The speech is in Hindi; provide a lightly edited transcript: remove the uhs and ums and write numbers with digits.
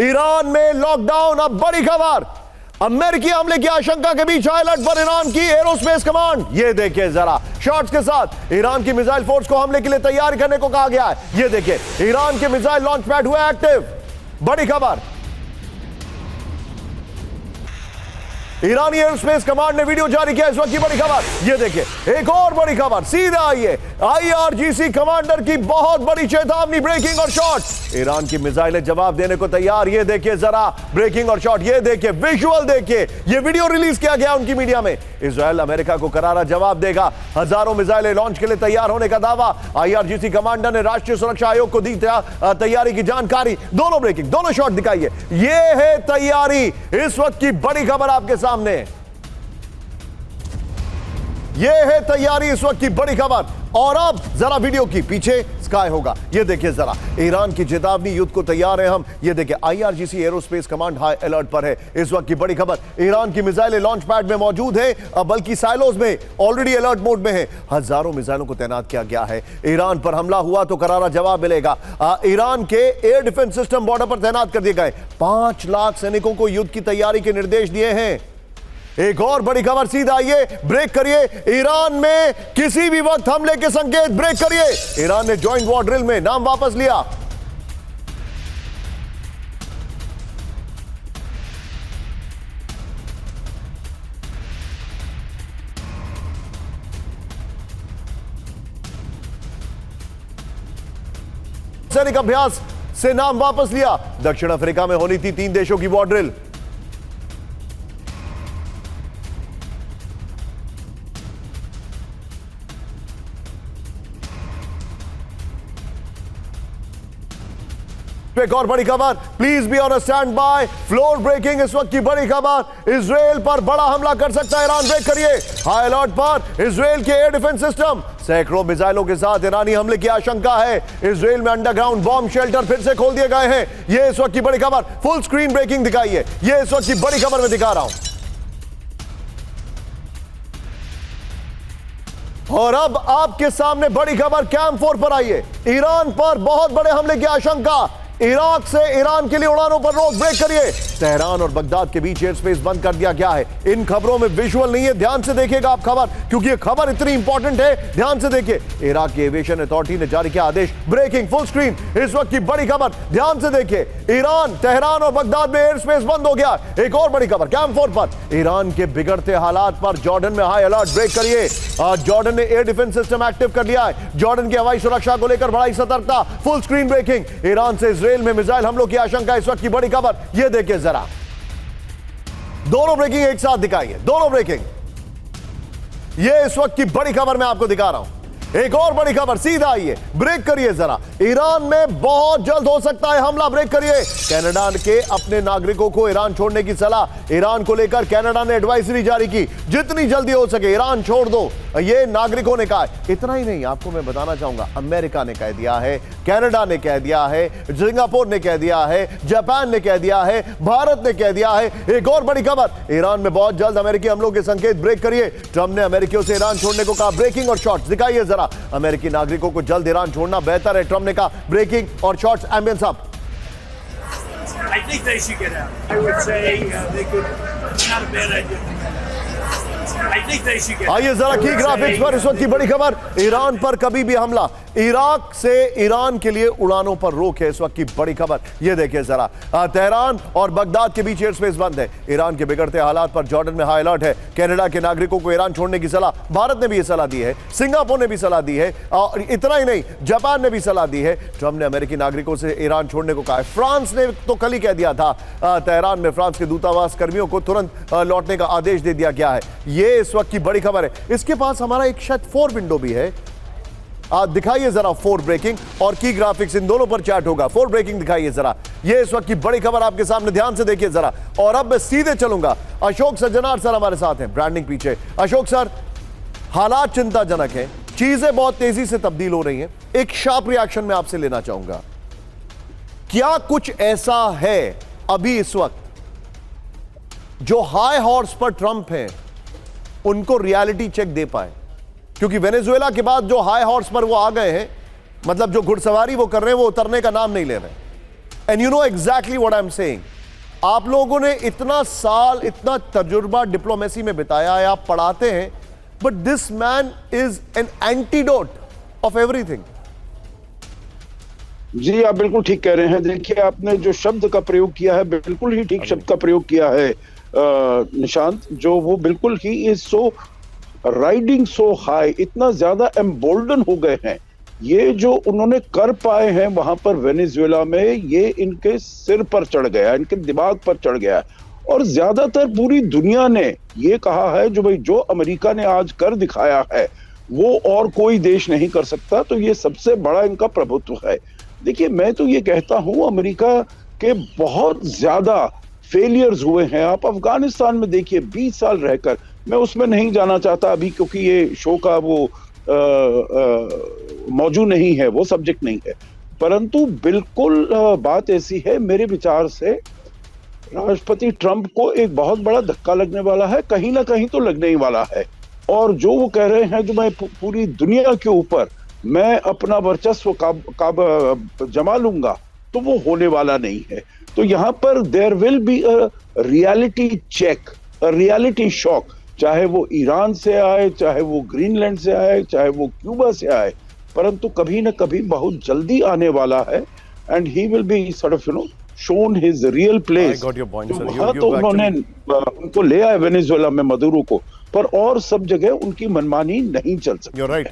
ईरान में लॉकडाउन। अब बड़ी खबर, अमेरिकी हमले की आशंका के बीच हाई अलर्ट पर ईरान की एरोस्पेस कमांड। ये देखिए जरा शॉट्स के साथ, ईरान की मिसाइल फोर्स को हमले के लिए तैयार करने को कहा गया है। ये देखिए ईरान के मिसाइल लॉन्च पैड हुए एक्टिव। बड़ी खबर, ईरानी एरोस्पेस कमांड ने वीडियो जारी किया। इस वक्त की बड़ी खबर, ये देखिए एक और बड़ी खबर सीधा आइए, आईआरजीसी कमांडर की बहुत बड़ी चेतावनी, ब्रेकिंग और शॉट। ईरान की मिसाइलें जवाब देने को तैयार। ये देखिए जरा ब्रेकिंग और शॉट, ये देखिए विजुअल देखिए, ये वीडियो रिलीज किया गया उनकी मीडिया में। इजराइल अमेरिका को करारा जवाब देगा, हजारों मिसाइलें लॉन्च के लिए तैयार होने का दावा। आईआरजीसी कमांडर ने राष्ट्रीय सुरक्षा आयोग को दी तैयारी की जानकारी। दोनों ब्रेकिंग, दोनों शॉट दिखाइए, ये है तैयारी। इस वक्त की बड़ी खबर आपके सामने, यह है तैयारी, इस वक्त की बड़ी खबर। और अब जरा वीडियो की पीछे स्काई होगा, ये देखिए जरा ईरान की चेतावनी, युद्ध को तैयार है हम। ये देखिए IRGC aerospace command high alert पर है। इस वक्त की बड़ी खबर, ईरान की मिसाइलें लॉन्च पैड में मौजूद है, बल्कि साइलोज में ऑलरेडी अलर्ट मोड में है। हजारों मिसाइलों को तैनात किया गया है। ईरान पर हमला हुआ तो करारा जवाब मिलेगा। ईरान के एयर डिफेंस सिस्टम बॉर्डर पर तैनात कर दिए गए। 5 लाख सैनिकों को युद्ध की तैयारी के निर्देश दिए हैं। एक और बड़ी खबर सीधा आइए, ब्रेक करिए, ईरान में किसी भी वक्त हमले के संकेत, ब्रेक करिए। ईरान ने जॉइंट वॉर ड्रिल में नाम वापस लिया। सैनिक अभ्यास से नाम वापस लिया। दक्षिण अफ्रीका में होनी थी 3 देशों की वॉर ड्रिल। एक और बड़ी खबर, please be on stand by, floor breaking. इस वक्त की बड़ी खबर, इजराइल पर बड़ा हमला कर सकता है ईरान, ब्रेक करिए। हाई अलर्ट पर इजराइल के एयर डिफेंस सिस्टम, सैकड़ों मिसाइलों के साथ ईरानी हमले की आशंका है। इजराइल में अंडरग्राउंड बॉम्ब शेल्टर फिर से खोल दिए गए हैं। यह इस वक्त की बड़ी खबर, फुल स्क्रीन ब्रेकिंग दिखाइए, यह इस वक्त की बड़ी खबर में दिखा रहा हूं। और अब आपके सामने बड़ी खबर कैंप 4 पर आइए। ईरान पर बहुत बड़े हमले की आशंका, इराक से ईरान के लिए उड़ानों पर रोक, ब्रेक करिए। तेहरान और बगदाद के बीच एयर स्पेस बंद कर दिया गया है। इन खबरों में विजुअल नहीं है, ध्यान से देखिएगा आप खबर, क्योंकि ये खबर इतनी इंपॉर्टेंट है, ध्यान से देखिए। इराक की एविएशन अथॉरिटी ने जारी किया आदेश, ब्रेकिंग, फुल स्क्रीन। इस वक्त की बड़ी खबर, ध्यान से देखिए, ईरान, तेहरान और बगदाद में एयर स्पेस बंद हो गया। एक और बड़ी खबर कैंप 4 पर, ईरान के बिगड़ते हालात पर जॉर्डन में हाई अलर्ट, ब्रेक करिए। जॉर्डन ने एयर डिफेंस सिस्टम एक्टिव कर लिया है। जॉर्डन की हवाई सुरक्षा को लेकर बढ़ाई सतर्कता, फुल स्क्रीन ब्रेकिंग। ईरान से इजराइल में मिसाइल हमलों की आशंका, इस वक्त की बड़ी खबर, यह देखिए जरा, दोनों ब्रेकिंग एक साथ दिखाइए, दोनों ब्रेकिंग। यह इस वक्त की बड़ी खबर मैं आपको दिखा रहा हूं। एक और बड़ी खबर सीधा आइए, ब्रेक करिए जरा, ईरान में बहुत जल्द हो सकता है हमला, ब्रेक करिए। कनाडा के अपने नागरिकों को ईरान छोड़ने की सलाह, ईरान को लेकर कनाडा ने एडवाइजरी जारी की, जितनी जल्दी हो सके ईरान छोड़ दो, ये नागरिकों ने कहा। इतना ही नहीं, आपको मैं बताना चाहूंगा, अमेरिका ने कह दिया है, कनाडा ने कह दिया है, सिंगापुर ने कह दिया है, जापान ने कह दिया है, भारत ने कह दिया है। एक और बड़ी खबर, ईरान में बहुत जल्द अमेरिकी हमलों के संकेत, ब्रेक करिए। ट्रंप ने अमेरिकियों से ईरान छोड़ने को कहा, ब्रेकिंग और शॉट्स दिखाइए जरा। अमेरिकी नागरिकों को जल्द ईरान छोड़ना बेहतर है, ट्रंप ने कहा, ब्रेकिंग और shots. Ambience up. I think they should get out. I would say they could. Not a bad idea. I think they should get out. आइए जरा की ग्राफिक्स पर इस वक्त की बड़ी खबर, ईरान पर कभी भी हमला, इराक से ईरान के लिए उड़ानों पर रोक है, इस वक्त की बड़ी खबर। यह देखिए जरा, तेहरान और बगदाद के बीच एयर स्पेस बंद है। ईरान के बिगड़ते हालात पर जॉर्डन में हाई अलर्ट है। कनाडा के नागरिकों को ईरान छोड़ने की सलाह, भारत ने भी यह सलाह दी है, सिंगापुर ने भी सलाह दी है, और इतना ही नहीं, जापान ने भी सलाह दी है। ट्रंप ने अमेरिकी नागरिकों से ईरान छोड़ने को कहा है। फ्रांस ने तो कल ही कह दिया था, तेहरान में फ्रांस के दूतावास कर्मियों को तुरंत लौटने का आदेश दे दिया गया है। यह इस वक्त की बड़ी खबर है। इसके पास हमारा एक शायद 4 विंडो भी है, दिखाइए जरा 4 ब्रेकिंग और की ग्राफिक्स, इन दोनों पर चैट होगा। 4 ब्रेकिंग दिखाइए जरा, ये इस वक्त की बड़ी खबर आपके सामने, ध्यान से देखिए जरा। और अब मैं सीधे चलूंगा, अशोक सज्जनार सर हमारे साथ हैं, ब्रांडिंग पीछे। अशोक सर, हालात चिंताजनक हैं, चीजें बहुत तेजी से तब्दील हो रही हैं, एक शार्प रिएक्शन में आपसे लेना चाहूंगा। क्या कुछ ऐसा है अभी इस वक्त जो हाई हॉर्स पर ट्रंप हैं उनको रियलिटी चेक दे पाए? क्योंकि वेनेजुएला के बाद जो हाई हॉर्स पर वो आ गए हैं, मतलब जो घुड़सवारी वो कर रहे हैं, वो उतरने का नाम नहीं ले रहे। And you know exactly what I am saying. आप लोगों ने इतना साल, इतना तजुर्बा डिप्लोमेसी में बिताया है, आप पढ़ाते हैं, but this man is an antidote of everything. जी आप बिल्कुल ठीक कह रहे हैं। देखिए आपने जो शब्द का प्रयोग किया है बिल्कुल ही ठीक शब्द का प्रयोग किया है निशांत, जो वो बिल्कुल he is so riding so high, इतना ज्यादा एम्बोल्डन हो गए हैं। ये जो उन्होंने कर पाए हैं वहां पर वेनेजुएला में, ये इनके सिर पर चढ़ गया, इनके दिमाग पर चढ़ गया। और ज्यादातर पूरी दुनिया ने ये कहा है जो भाई जो अमेरिका ने आज कर दिखाया है वो और कोई देश नहीं कर सकता, तो ये सबसे बड़ा इनका प्रभुत्व है। देखिए मैं तो ये कहता हूं अमेरिका के बहुत ज्यादा फेलियर्स हुए हैं। आप अफगानिस्तान में देखिए 20 साल रहकर, मैं उसमें नहीं जाना चाहता अभी क्योंकि ये शो का वो मौजूद नहीं है, वो सब्जेक्ट नहीं है, परंतु बिल्कुल बात ऐसी है, मेरे विचार से राष्ट्रपति ट्रंप को एक बहुत बड़ा धक्का लगने वाला है, कहीं ना कहीं तो लगने ही वाला है। और जो वो कह रहे हैं जो मैं पूरी दुनिया के ऊपर मैं अपना वर्चस्व जमा लूंगा, तो वो होने वाला नहीं है। तो यहाँ पर there will be a reality check, a reality shock, चाहे वो ईरान से आए, चाहे वो ग्रीनलैंड से आए, चाहे वो क्यूबा से आए, परंतु कभी ना कभी बहुत जल्दी आने वाला है। And he will be sort of shown his real place. तो उन्होंने उनको ले आए वेनेजुएला में मदुरो को, पर और सब जगह उनकी मनमानी नहीं चल सकती। You're right.